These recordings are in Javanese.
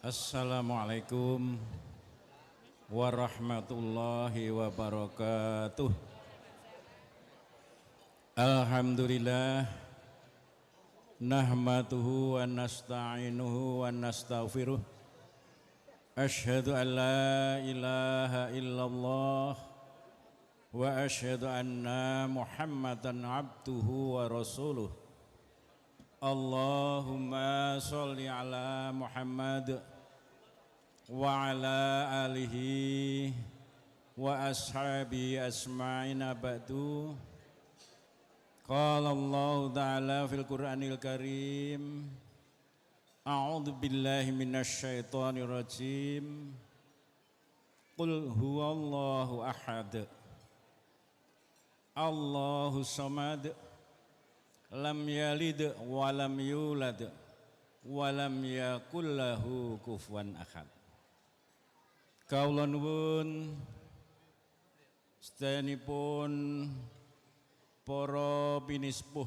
Assalamualaikum warahmatullahi wabarakatuh. Alhamdulillah nahmaduhu wa nasta'inuhu wa nastaghfiruh. Asyhadu an la ilaha illallah wa asyhadu anna Muhammadan abduhu wa rasuluh. Allahumma sholli ala Muhammad wa ala alihi wa ashabi asma'ina ba'du. Qala Allah ta'ala fil Qur'anil Karim, a'udzu billahi minasy syaithanir rajim. Qul huwallahu ahad, Allahus samad, lam yalid wa lam yulad wa lam yakul lahu kufuwan ahad. Kawula nuwun sedayanipun para pinispuh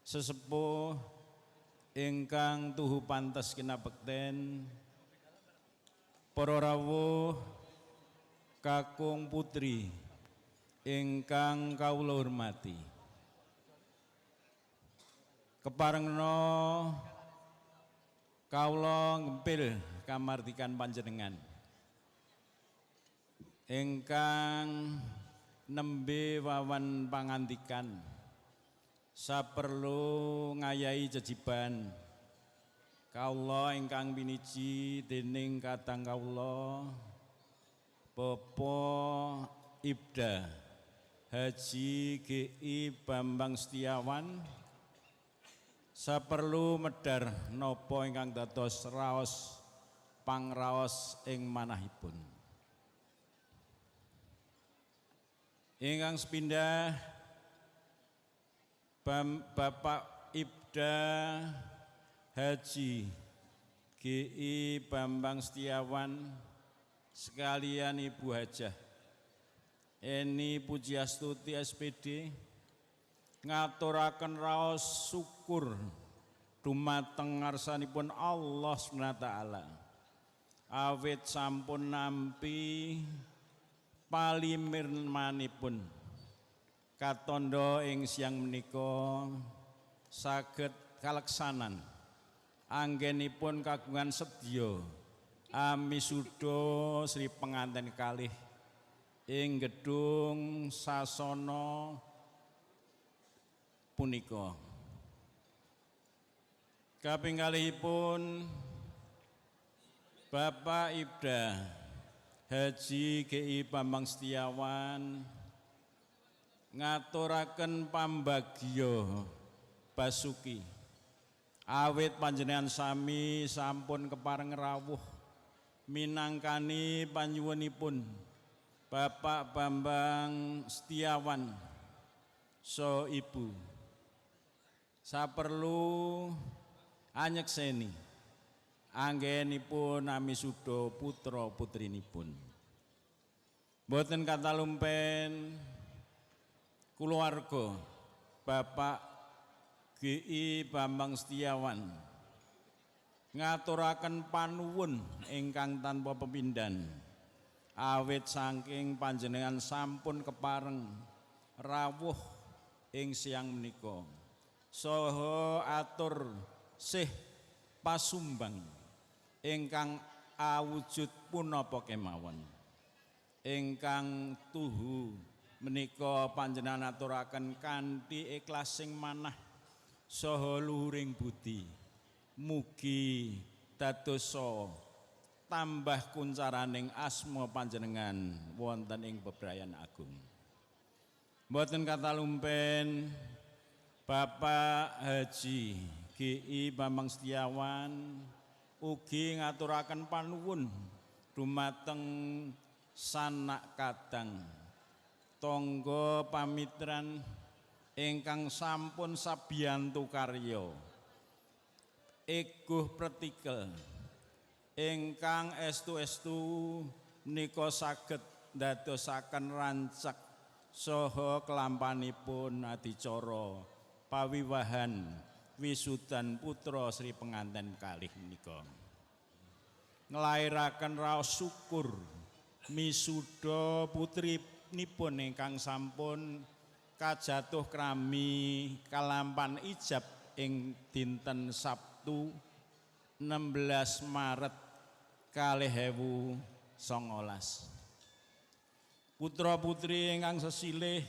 sesepuh ingkang tuhu pantes kinabekten, para rawuh kakung putri ingkang kawula hormati. Keparengna kawula ngempil kamardikan panjenengan ingkang nembe wawan pangandikan saperlu ngayahi jejiban kawula ingkang piniji dening kadang kawula Bapak Ibda Haji GI Bambang Setiawan saperlu medhar napa ingkang dados raos pangraos ing manahipun. Ingkang sepindah Bapak Ibda Haji GI Bambang Setiawan sekalian Ibu Hajah Eni Pujiastuti SPD ngaturaken raos syukur dumateng ngarsanipun Allah SWT awit sampun nampi palimirmanipun katondo ing siang menika saged kaleksanan anggenipun kagungan sedya amisuda Sri penganten kalih ing gedung sasana punika. Kapingkalihipun Bapak Ibda Haji GI Bambang Setiawan ngaturaken pambagya basuki awit panjenengan sami sampun kepareng rawuh minangkani panyuwunipun Bapak Bambang Setiawan so Ibu saperlu anyekseni anggenipun amisuda putra putrinipun. Boten katalumpen kulawarga Bapak GI Bambang Setiawan ngaturaken panuwun ingkang tanpa pepindhan awit saking panjenengan sampun kepareng rawuh ing siang menika saha atur sih pasumbang ingkang awujud punapa kemawon ingkang tuhu menika panjenengan aturaken kanthi ikhlasing manah saha luhuring budi mugi dadosa tambah kuncaraning asma panjenengan wonten ing bebrayan agung. Mboten katalumpen Bapak Haji GI Bambang Setiawan ugi ngaturaken panuwun dumateng sanak kadang tangga pamitran ingkang sampun sabiyantu karya eguh pretikel ingkang estu-estu menika saged ndadosaken rancak saha kelampanipun adicara pawiwahan wisudan putra Sri penganten kalih menika. nglairaken raos syukur misuda putrinipun ingkang sampun kajatuh krami kalampan ijab ing dinten Sabtu 16 Maret 2019. Putra putri ingkang sesilih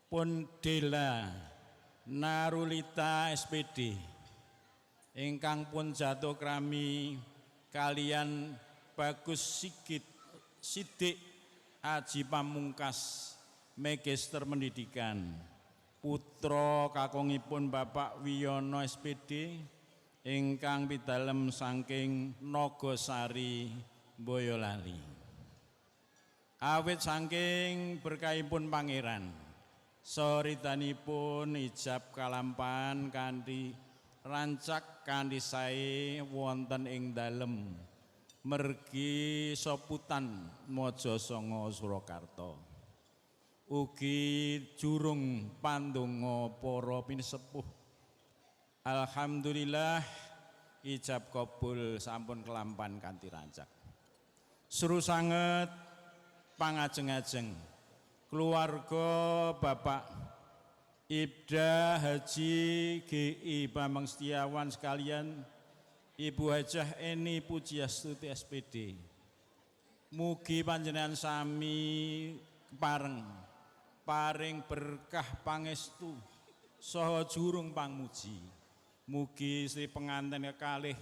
pun Dela Narulita SPD ingkang pun jatuh krami kalian Bagus Sidik Aji Pamungkas Magister Pendidikan, putra kakungipun Bapak Wiyono SPD ingkang pidalem saking Nogosari Boyolali. Awit saking berkahipun pangeran, soritanipun ijab kalampan kanthi rancak kanthi sae wonten ing dalem mergi Soputan Mojosongo Surakarta. Ugi jurung pandonga para pinisepuh. Alhamdulillah ijab kabul sampun kelampan kanthi rancak. Seru sanget pangajeng-ajeng keluarga Bapak Ibda Haji GI Bambang Setiawan sekalian, Ibu Hajah Eni Pujiastuti SPD. Mugi panjenengan sami paring berkah pangestu saha jurung pangmuji. Mugi Sri penganten kekalih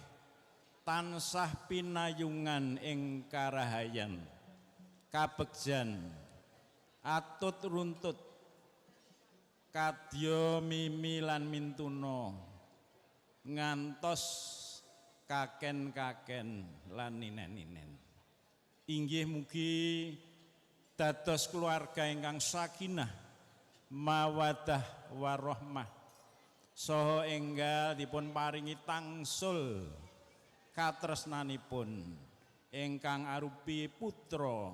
tansah pinayungan ing karahayan, kabegjan, atut runtut, kadya mimi lan mintuna, ngantos kaken-kaken lan ninen-ninen. Inggih mugi dados keluarga ingkang sakinah, mawaddah warahmah, saha enggal dipun paringi tangsul katresnanipun ingkang arupi putra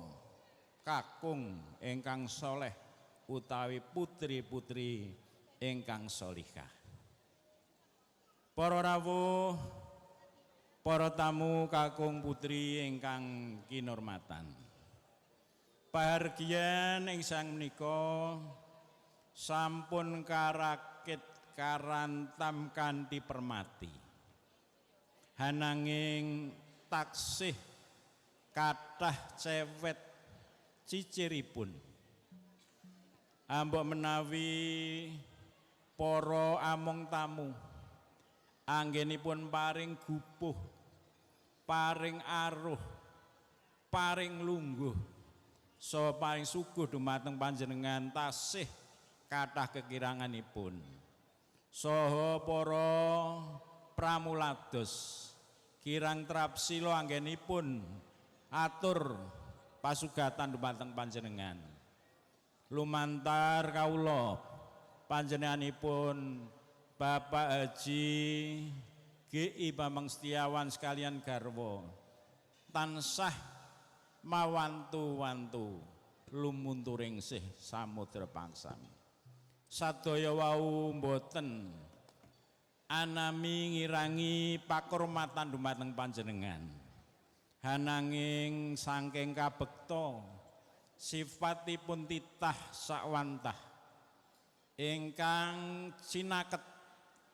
kakung ingkang soleh utawi putri-putri ingkang solihah. Para rawuh, para tamu kakung putri ingkang kinurmatan, pahargyan ing sang menika sampun karakit karantam kanthi permati, hananging taksih kathah cewet ciciripun. Ambok menawi para among tamu anggenipun paring gupuh, paring aruh, paring lungguh, so paring suguh dumateng panjenengan tasih kathah kekiranganipun. Saha para pramulados kirang trapsila anggenipun atur pasugatan dumateng panjenengan. Lumantar kawula panjenenganipun Bapak Haji GI Bambang Setiawan sekalian garwa tansah mawantu-wantu lumunturing sih samudra pangsami. Sadaya wau mboten anami ngirangi pakurmatan dumateng panjenengan, hananging saking kabekta sifatipun titah sakwantah ingkang sinaket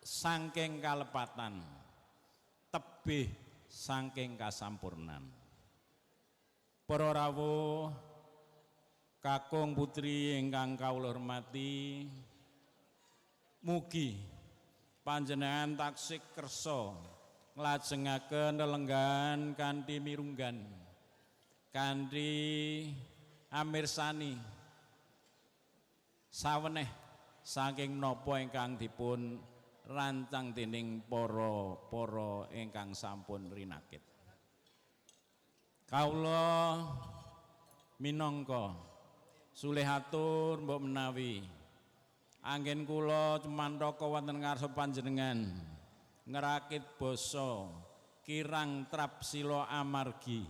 saking kalepatan, tebih saking kasampurnan. Para rawuh kakung putri ingkang kawula hormati, mugi panjenengan taksih kersa nglajengaken lelenggan kanthi mirunggan, kanthi amirsani saweneh saking napa ingkang dipun rancang dening para ingkang sampun rinakit. Kawula minangka sulihatur mbok menawi anggen kula cemantaka wonten ngarsa panjenengan ngerakit basa kirang trapsila amargi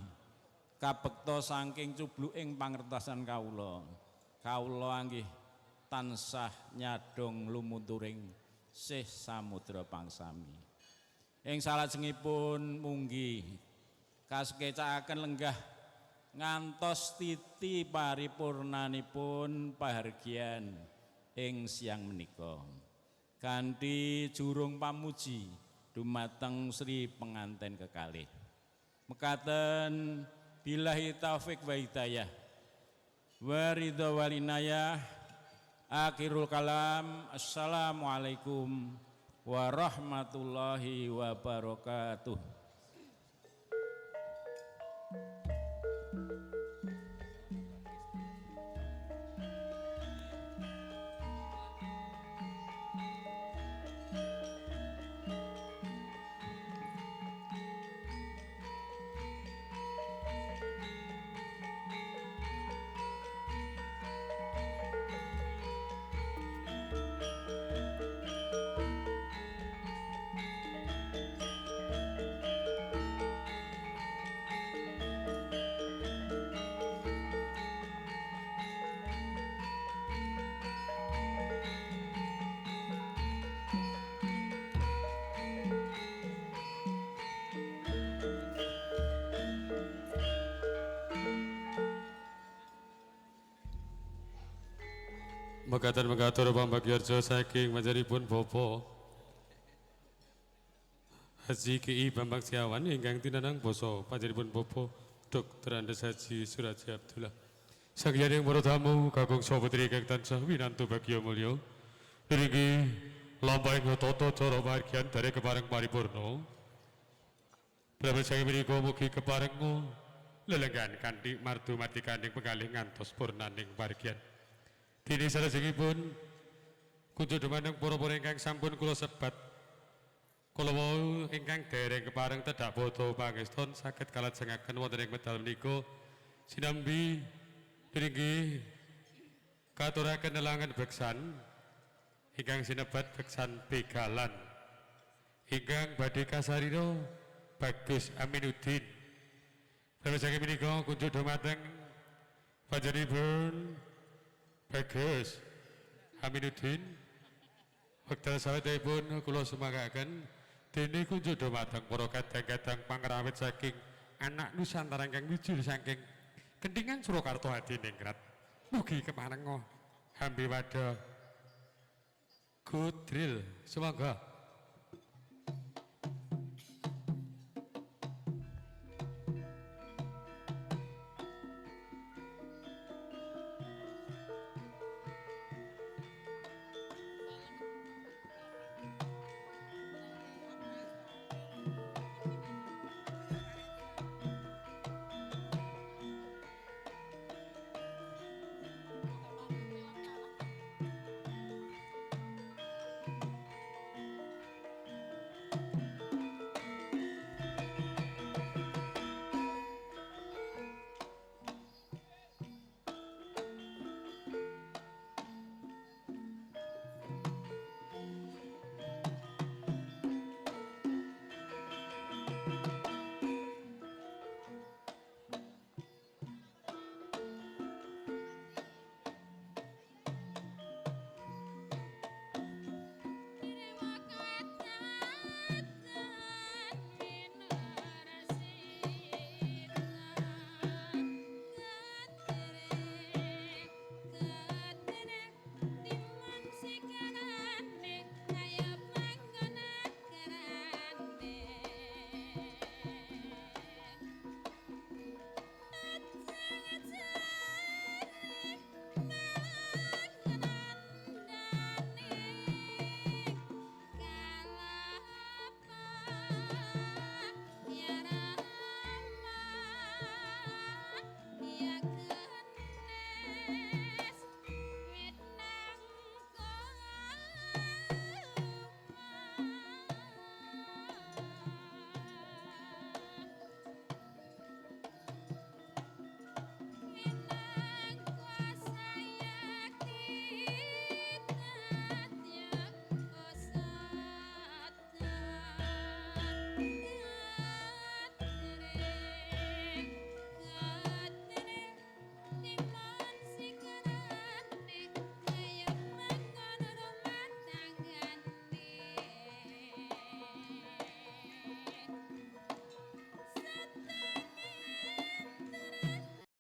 kabekta saking cubluking pangertosan kawula. Kawula anggih tansah nyadong lumunturing sih samudra pangsami. Ing salajengipun munggi kaskecaken lenggah ngantos titi paripurnanipun pahargyan ing siang menika kanthi jurung pamuji dumateng Sri penganten kekalih. Mekaten billahi taufik wa hidayah wa ridha walinayah. Akhirul kalam, assalamualaikum warahmatullahi wabarakatuh. Mekaten mengatur pambagyarja saking manjaripun Bapa Haji KI Bambang Setiawan ingkang tinenang basa panjenenganipun Bapa Dr. Andes Haji Suraji Abdullah. Sagiyaning para tamu kakung saha putri ingkang tansah winantu bagya mulya. Niki lampahing tata cara margian dari kepareng paripurna. Prabu saking menika mugi kepareng lelenggan kanthi mardu mati kandhing penggalih ngantos purnaning margian. Dene salajengipun kunjuk dumateng para-para ingkang sampun kula sebat kala wau ingkang dereng kepareng tedhak pada pangeston saged kalajengaken wonten ing medal menika sinambi inggih katuraken nelangan beksan ingkang sinebat beksan begalan ingkang badhe kasarira Bagus Aminuddin. Saking menika kunjuk dumateng panjenenganipun Bagus Aminuddin wekdal sawetipun kula sumanggaken dene kunjuk dumateng para kadang-kadang pangrawit saking anak Nusantara ingkang wijul saking Kendhingan Surakarta Hadiningrat. Mugi keparenga hambi wada Gudril sumangga.